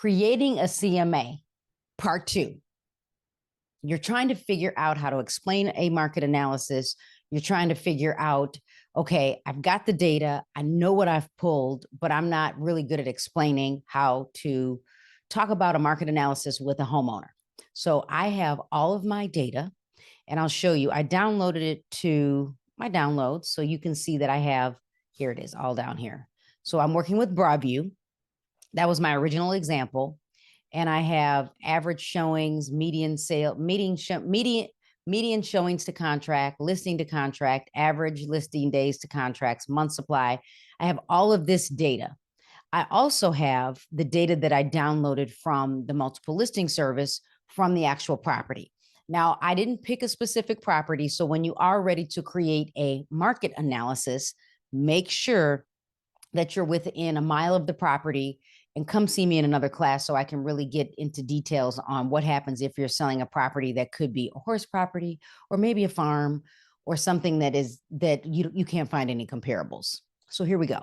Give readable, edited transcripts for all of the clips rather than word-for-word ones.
Creating a CMA, part 2. You're trying to figure out how to explain a market analysis. You're trying to figure out, okay, I've got the data. I know what I've pulled, but I'm not really good at explaining how to talk about a market analysis with a homeowner. So I have all of my data, and I'll show you. I downloaded it to my downloads, so you can see that I have, here it is, all down here. So I'm working with Broadview. That was my original example. And I have average showings, median showings to contract, listing to contract, average listing days to contracts, month supply. I have all of this data. I also have the data that I downloaded from the multiple listing service from the actual property. Now, I didn't pick a specific property. So when you are ready to create a market analysis, make sure that you're within a mile of the property, and come see me in another class so I can really get into details on what happens if you're selling a property that could be a horse property or maybe a farm or something that you can't find any comparables. So here we go.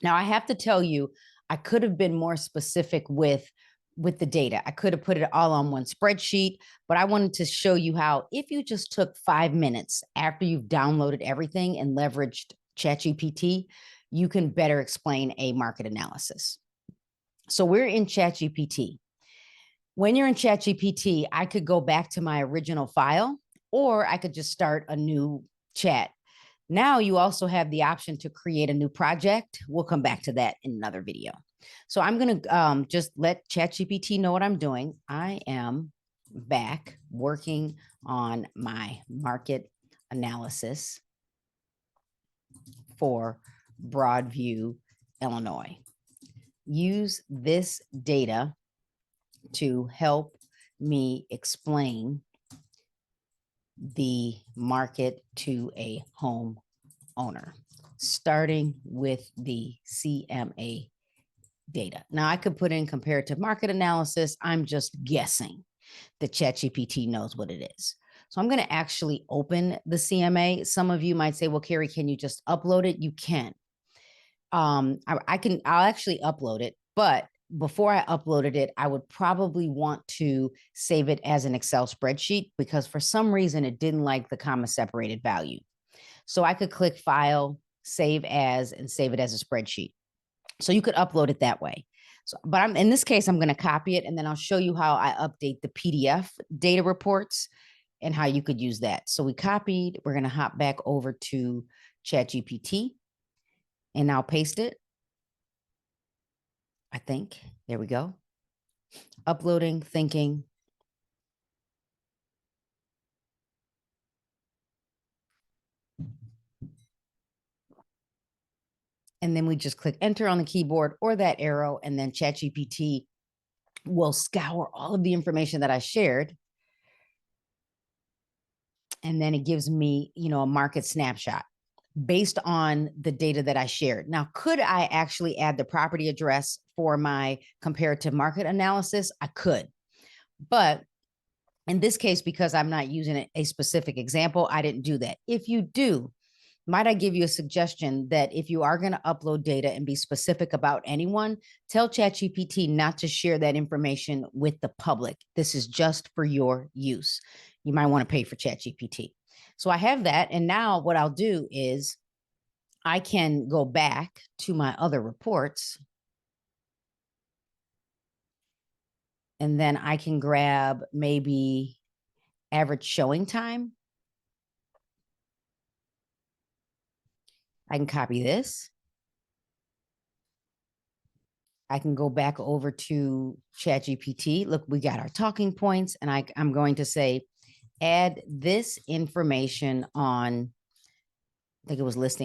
Now I have to tell you, I could have been more specific with the data. I could have put it all on one spreadsheet, but I wanted to show you how, if you just took 5 minutes after you've downloaded everything and leveraged ChatGPT, you can better explain a market analysis. So we're in ChatGPT. When you're in ChatGPT, I could go back to my original file, or I could just start a new chat. Now you also have the option to create a new project. We'll come back to that in another video. So I'm going to just let ChatGPT know what I'm doing. I am back working on my market analysis for Broadview, Illinois. Use this data to help me explain the market to a home owner, starting with the CMA data. Now, I could put in comparative market analysis. I'm just guessing that ChatGPT knows what it is. So I'm going to actually open the CMA. Some of you might say, well, Carrie, can you just upload it? You can. I'll actually upload it, but before I uploaded it, I would probably want to save it as an Excel spreadsheet, because for some reason it didn't like the comma separated value. So I could click File, Save As, and save it as a spreadsheet. So you could upload it that way. So, but in this case, I'm going to copy it, and then I'll show you how I update the PDF data reports and how you could use that. So we copied. We're going to hop back over to ChatGPT. And I'll paste it. I think. There we go. Uploading, thinking. And then we just click enter on the keyboard or that arrow, and then ChatGPT will scour all of the information that I shared. And then it gives me, a market snapshot based on the data that I shared. Now, could I actually add the property address for my comparative market analysis? I could. But in this case, because I'm not using a specific example, I didn't do that. If you do, might I give you a suggestion that if you are going to upload data and be specific about anyone, tell ChatGPT not to share that information with the public. This is just for your use. You might want to pay for ChatGPT. So I have that. And now what I'll do is I can go back to my other reports, and then I can grab maybe average showing time. I can copy this. I can go back over to ChatGPT. Look, we got our talking points, and I'm going to say, add this information on, I think it was list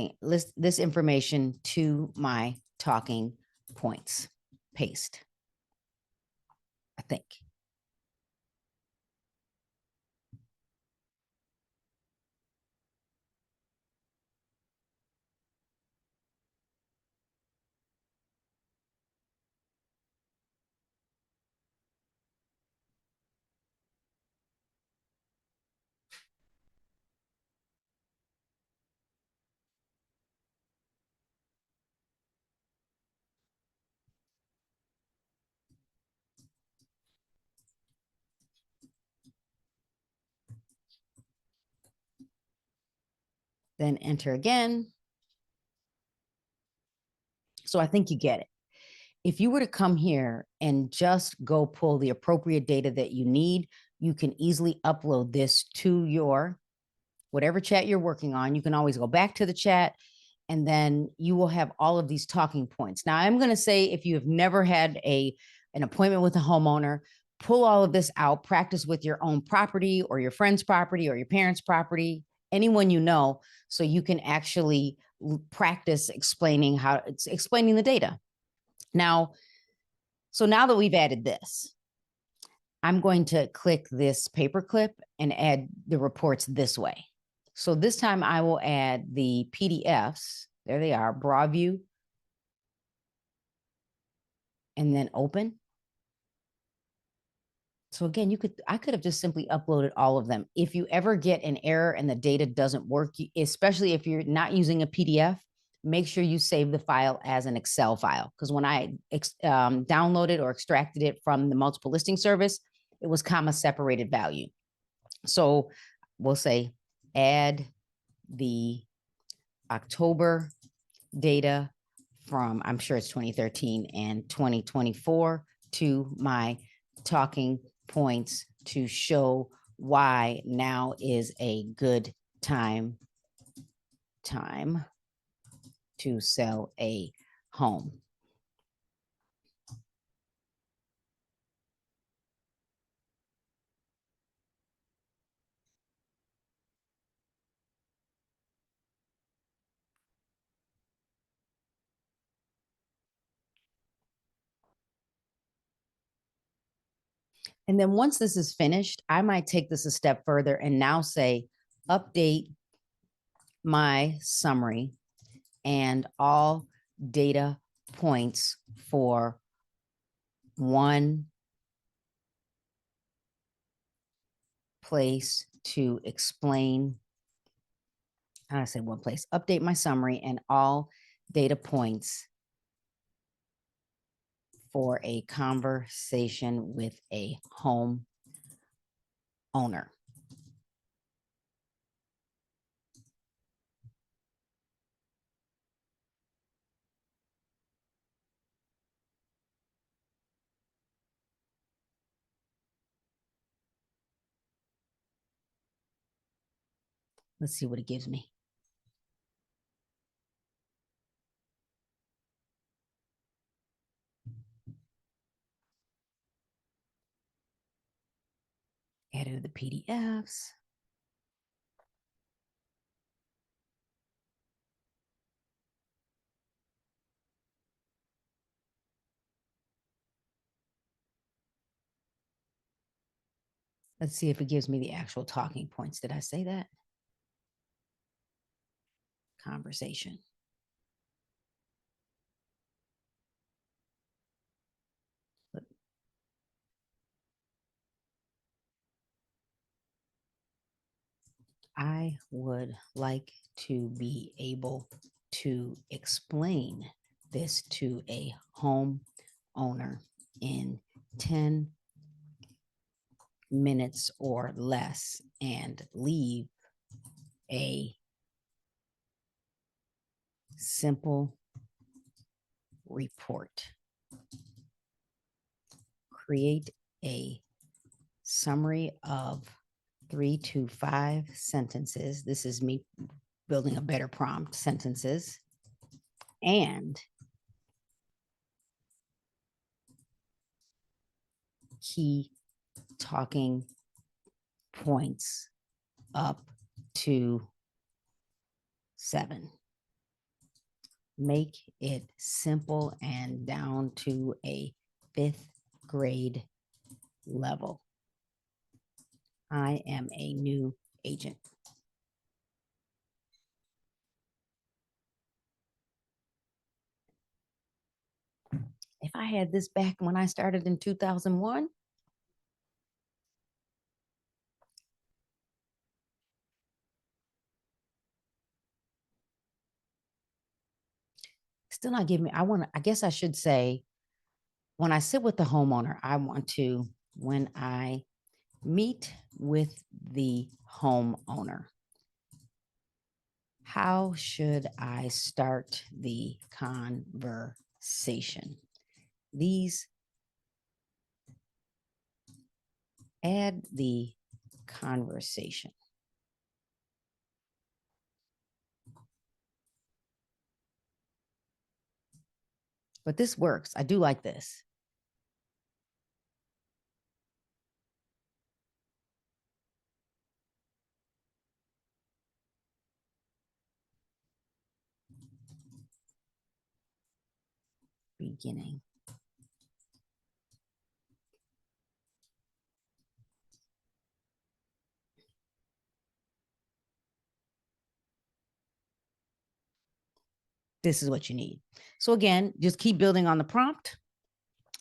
this information to my talking points. Paste, I think. then enter again. So I think you get it. If you were to come here and just go pull the appropriate data that you need, you can easily upload this to your whatever chat you're working on. You can always go back to the chat, and then you will have all of these talking points. Now, I'm going to say if you have never had an appointment with a homeowner, pull all of this out, practice with your own property or your friend's property or your parents' property, anyone you know, so you can actually practice explaining the data. Now, so now that we've added this, I'm going to click this paperclip and add the reports this way. So this time I will add the PDFs. There they are, Broadview, and then open. So again, I could have just simply uploaded all of them. If you ever get an error and the data doesn't work, especially if you're not using a PDF, make sure you save the file as an Excel file. Because when I downloaded or extracted it from the multiple listing service, it was comma separated value. So we'll say add the October data from, I'm sure it's 2013 and 2024 to my talking points to show why now is a good time to sell a home. And then once this is finished, I might take this a step further and now say, update my summary and all data points for one place to explain. I say one place, update my summary and all data points for a conversation with a home owner. Let's see what it gives me. Added the PDFs. Let's see if it gives me the actual talking points. Did I say that? Conversation. I would like to be able to explain this to a home owner in 10 minutes or less and leave a simple report. Create a summary of 3 to 5 sentences. This is me building a better prompt, sentences, and key talking points up to 7. Make it simple and down to a 5th grade level. I am a new agent. If I had this back when I started in 2001, still not giving me, I guess I should say, when I sit with the homeowner, when I meet with the homeowner, How should I start the conversation? These add the conversation. But this works. I do like this. Beginning. This is what you need. So again, just keep building on the prompt.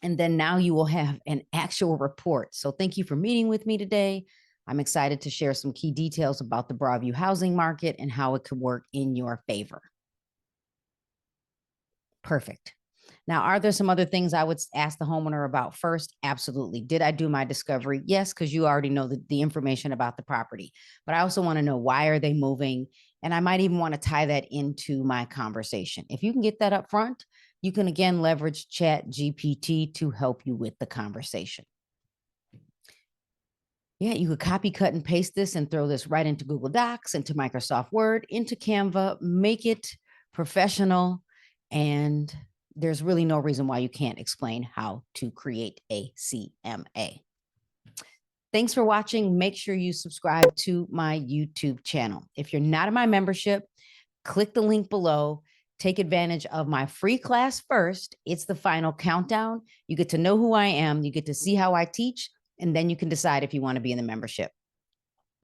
And then now you will have an actual report. So thank you for meeting with me today. I'm excited to share some key details about the Broadview housing market and how it could work in your favor. Perfect. Now, are there some other things I would ask the homeowner about first? Absolutely. Did I do my discovery? Yes, because you already know the information about the property. But I also want to know, why are they moving? And I might even want to tie that into my conversation. If you can get that up front, you can again leverage ChatGPT to help you with the conversation. Yeah, you could copy, cut, and paste this and throw this right into Google Docs, into Microsoft Word, into Canva, make it professional. And there's really no reason why you can't explain how to create a CMA. Thanks for watching. Make sure you subscribe to my YouTube channel. If you're not in my membership, click the link below. Take advantage of my free class first. It's the final countdown. You get to know who I am. You get to see how I teach, and then you can decide if you want to be in the membership.